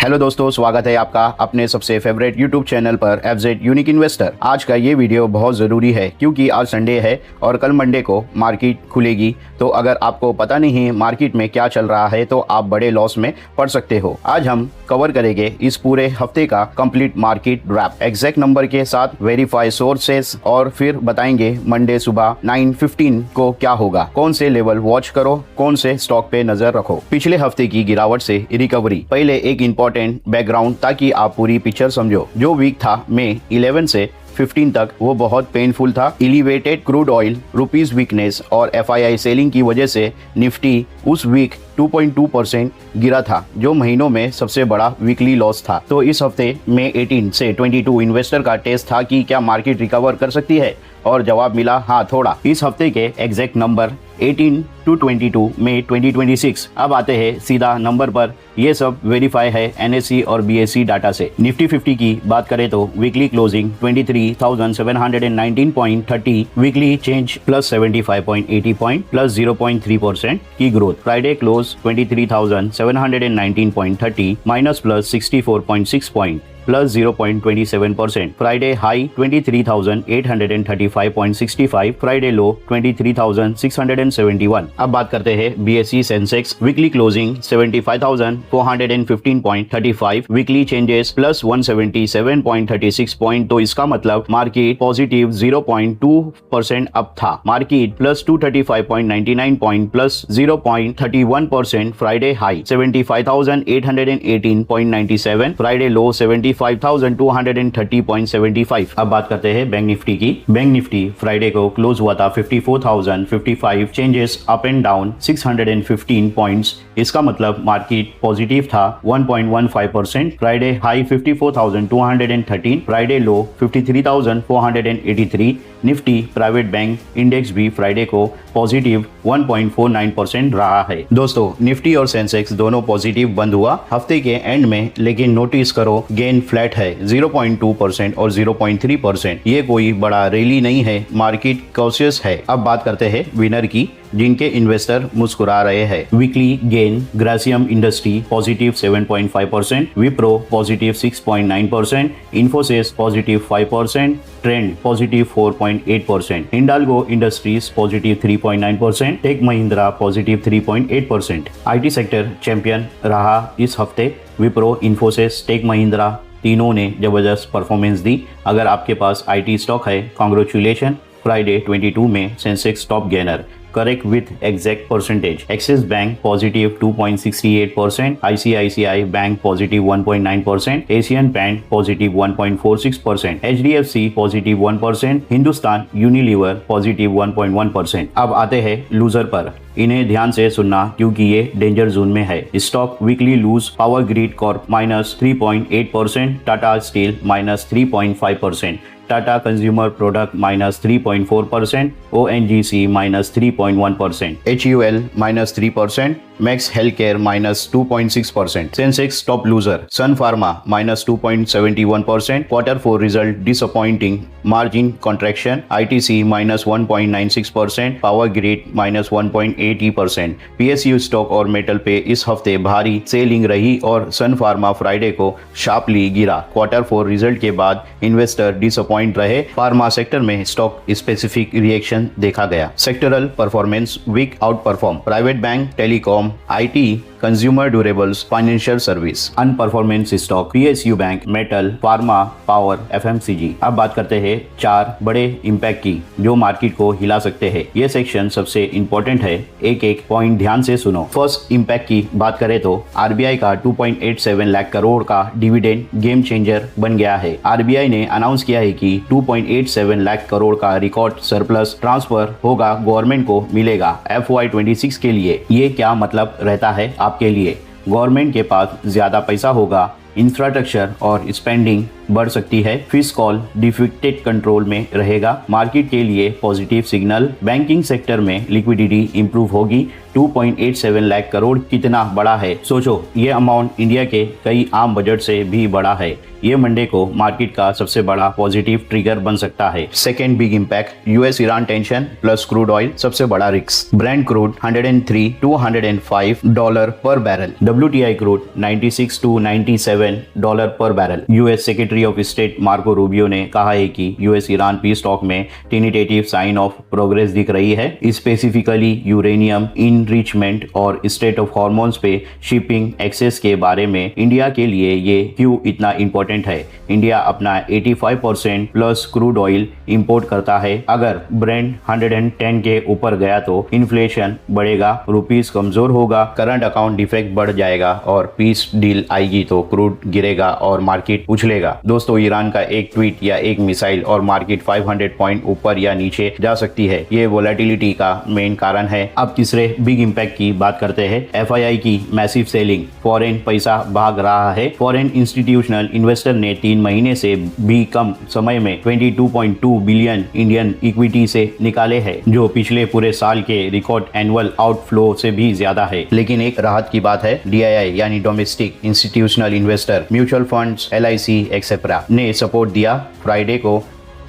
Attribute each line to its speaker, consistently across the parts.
Speaker 1: Hello दोस्तों, स्वागत है आपका अपने सबसे फेवरेट यूट्यूब चैनल पर एफजेड यूनिक इन्वेस्टर। आज का ये वीडियो बहुत ज़रूरी है क्योंकि आज संडे है और कल मंडे को मार्केट खुलेगी। तो अगर आपको पता नहीं है मार्केट में क्या चल रहा है तो आप बड़े लॉस में पड़ सकते हो। आज हम कवर करेंगे इस पूरे हफ्ते का complete market wrap exact number के साथ, वेरीफाई सोर्सेस, और फिर बताएंगे मंडे सुबह 9:15 को क्या होगा, कौन से लेवल वॉच करो, कौन से स्टॉक पे नजर रखो। पिछले हफ्ते की गिरावट से रिकवरी, पहले एक इंपॉर्टेंट बैकग्राउंड ताकि आप पूरी पिक्चर समझो। जो वीक था मई 11 से 15 तक, वो बहुत पेनफुल था। Elevated crude oil, rupees weakness और FII सेलिंग की वजह से निफ्टी उस वीक 2.2% गिरा था, जो महीनों में सबसे बड़ा वीकली लॉस था। तो इस हफ्ते में 18 से 22 इन्वेस्टर का टेस्ट था कि क्या मार्केट रिकवर कर सकती है, और जवाब मिला हाँ थोड़ा। इस हफ्ते के एग्जैक्ट नंबर 18 to 22 मई 2026। अब आते हैं सीधा नंबर पर। ये सब वेरीफाई है NSE और BSE डाटा से। निफ्टी 50 की बात करें तो weekly closing 23,719.30, weekly change plus 75.80 point, plus 0.3% की growth. Friday close 23,719.30 minus plus 64.6 point, plus 0.27%। Friday high 23,835.65, Friday low 23,671। अब बात करते हैं BSE Sensex. Weekly closing 75,415.35, weekly changes plus 177.36 point. तो इसका मतलब मार्केट पॉजिटिव 0.2% अप था। Market plus 235.99 point, plus 0.31%। Friday high 75,818.97, Friday low 75,230.75। अब बात करते हैं बैंक निफ्टी की। बैंक निफ्टी फ्राइडे को क्लोज हुआ था 54,055, changes up and down 615 points. इसका मतलब मार्केट पॉजिटिव था 1.15%। फ्राइडे हाई 54,213, फ्राइडे लो 53,483। निफ्टी प्राइवेट बैंक इंडेक्स भी फ्राइडे को पॉजिटिव 1.49% रहा है। दोस्तों, निफ्टी और सेंसेक्स दोनों पॉजिटिव बंद हुआ हफ्ते के एंड में, लेकिन नोटिस करो गेन फ्लैट है 0.2% और 0.3%। ये कोई बड़ा रैली नहीं है, मार्केट कॉशियस है। अब बात करते हैं विनर की, जिनके इन्वेस्टर मुस्कुरा रहे हैं। Weekly gain Grasim industry positive 7.5%, Wipro positive 6.9%, Infosys positive 5%, Trent positive 4.8%, Hindalco industries positive 3.9%, tech Mahindra positive 3.8%। IT sector champion रहा इस हफ्ते। विप्रो, इन्फोसिस, टेक महिंद्रा तीनों ने जबरदस्त परफॉर्मेंस दी। अगर आपके पास IT स्टॉक है, कांग्रेचुलेशन। फ्राइडे 22 में Sensex top gainer, correct with exact percentage. Axis bank positive 2.68%, ICICI bank positive 1.9%, Asian paint positive 1.46%, HDFC positive 1%, Hindustan Unilever positive 1.1%। अब आते हैं लूजर पर। इन्हें ध्यान से सुनना क्योंकि ये डेंजर जोन में है। Stock weekly lose, Power Grid Corp minus 3.8%, Tata Steel minus 3.5%, Tata consumer product minus 3.4%, ONGC minus 3.1%, HUL minus 3%, Max Health Care minus 2.6%। Sensex top loser, Sun Pharma minus 2.71%, Q4 result disappointing, margin contraction, ITC minus 1.96%, Power Grid minus 1.80%। PSU stock और मेटल पे इस हफ्ते भारी सेलिंग रही और Sun Pharma Friday को शार्पली गिरा। Q4 result के बाद इन्वेस्टर डिसअपॉइंट रहे। फार्मा सेक्टर में स्टॉक स्पेसिफिक रिएक्शन देखा गया। Sectoral performance week outperform, private bank, telecom, IT, consumer durables, financial service. Underperformance stock PSU bank, metal, pharma, power, FMCG। अब बात करते हैं 4 बड़े इम्पैक्ट की जो मार्केट को हिला सकते हैं। ये सेक्शन सबसे इंपॉर्टेंट है, एक एक पॉइंट ध्यान से सुनो। फर्स्ट इम्पैक्ट की बात करें तो RBI का 2.87 लाख करोड़ का डिविडेंड गेम चेंजर बन गया है। RBI ने अनाउंस किया है कि 2.87 लाख करोड़ का रिकॉर्ड सरप्लस ट्रांसफर होगा, गवर्नमेंट को मिलेगा FY26 के लिए। ये क्या मतलब रहता है आपके लिए? गवर्नमेंट के पास ज्यादा पैसा होगा, इंफ्रास्ट्रक्चर और स्पेंडिंग बढ़ सकती है, फिस्कल डिफिकल्ट कंट्रोल में रहेगा। मार्केट के लिए पॉजिटिव सिग्नल, बैंकिंग सेक्टर में लिक्विडिटी इंप्रूव होगी, 2.87 लाख करोड़ कितना बड़ा है। सोचो, ये अमाउंट इंडिया के कई आम बजट से भी बड़ा है। ये मंडे को मार्केट का सबसे बड़ा पॉजिटिव ट्रिगर बन सकता है। Second big impact, US Iran tension plus crude oil सबसे बड़ा risk. Brent crude 103 to 105 dollar per barrel, WTI crude 96 to 97 dollar per barrel. US secretary of state Marco Rubio ने कहा है कि यूएस ईरान पीस टॉक में tentative sign of progress दिख रही है। स्पेसिफिकली यूरेनियम इनरिचमेंट और स्टेट ऑफ हॉर्मोन्स पे शिपिंग एक्सेस के बारे में। इंडिया के लिए ये क्यों इतना इंपॉर्टेंट है? इंडिया अपना 85% प्लस क्रूड ऑयल इंपोर्ट करता है। अगर ब्रेंट 110 के ऊपर गया तो इन्फ्लेशन बढ़ेगा, रुपीस कमजोर होगा, करंट अकाउंट डिफेक्ट बढ़ जाएगा और पीस डील आएगी तो क्रूड गिरेगा और मार्केट उछलेगा। दोस्तों, ईरान का एक ट्वीट या एक मिसाइल और मार्केट 500 पॉइंट ऊपर या नीचे जा सकती है। ये वोलेटिलिटी का मेन कारण है। अब तीसरे बिग इम्पैक्ट की बात करते हैं। FII की मैसिव सेलिंग, फॉरेन पैसा भाग रहा है। फॉरेन इंस्टीट्यूशनल इन्वेस्टर ने 3 महीने से भी कम समय में 22.2 बिलियन इंडियन इक्विटी से निकाले हैं, जो पिछले पूरे साल के रिकॉर्ड एनुअल आउटफ्लो से भी ज्यादा है। लेकिन एक राहत की बात है, DII यानी domestic institutional investor, mutual funds, LIC etcetera ने सपोर्ट दिया। फ्राइडे को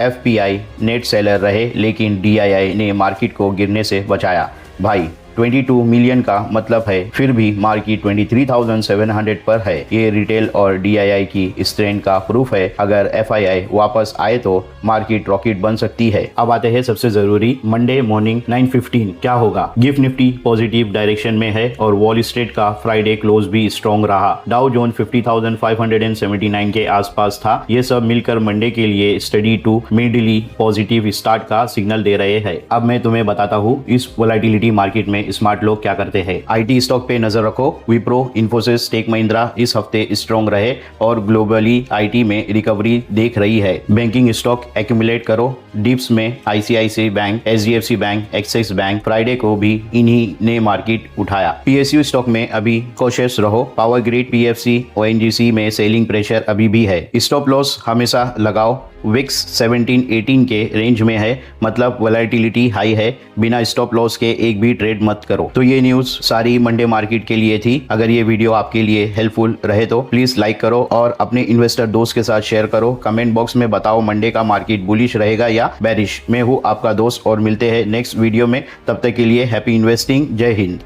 Speaker 1: FPI नेट सेलर रहे, लेकिन DII ने मार्केट को गिरने से बचाया। भाई, 22 मिलियन का मतलब है, फिर भी मार्केट 23,700 पर है। ये रिटेल और DII की स्ट्रेंथ का प्रूफ है। अगर FII वापस आए तो मार्केट रॉकेट बन सकती है। अब आते हैं सबसे जरूरी, मंडे मॉर्निंग 9:15 क्या होगा? गिफ्ट निफ्टी पॉजिटिव डायरेक्शन में है और वॉल स्ट्रीट का फ्राइडे क्लोज भी स्ट्रॉन्ग रहा। डाउ जोन 50,579 के आसपास था। ये सब मिलकर मंडे के लिए steady to mildly positive start का सिग्नल दे रहे हैं। अब मैं तुम्हें बताता हूँ इस वोलेटिलिटी मार्केट में स्मार्ट लोग क्या करते हैं। IT स्टॉक पे नजर रखो। विप्रो, इन्फोसिस, टेक महिंद्रा इस हफ्ते स्ट्रॉन्ग रहे और ग्लोबली IT में रिकवरी देख रही है। बैंकिंग स्टॉक एक्यूमुलेट करो। डिप्स में ICICI bank, HDFC bank, axis bank, Friday को भी इन्हीं ने मार्केट उठाया। PSU स्टॉक में अभी कॉशियस रहो। पावर ग्रिड, PFC, ONGC में सेलिंग प्रेशर अभी भी है। स्टॉप लॉस हमेशा लगाओ। विक्स 17-18 के रेंज में है, मतलब वोलेटिलिटी हाई है। बिना स्टॉप लॉस के एक भी ट्रेड मत करो। तो ये न्यूज सारी मंडे मार्केट के लिए थी। अगर ये वीडियो आपके लिए हेल्पफुल रहे तो प्लीज लाइक करो और अपने इन्वेस्टर दोस्त के साथ शेयर करो। कमेंट बॉक्स में बताओ मंडे का मार्केट बुलिश रहेगा या बेरिश। मैं हूँ आपका दोस्त और मिलते हैं नेक्स्ट वीडियो में। तब तक के लिए हैप्पी इन्वेस्टिंग। जय हिंद।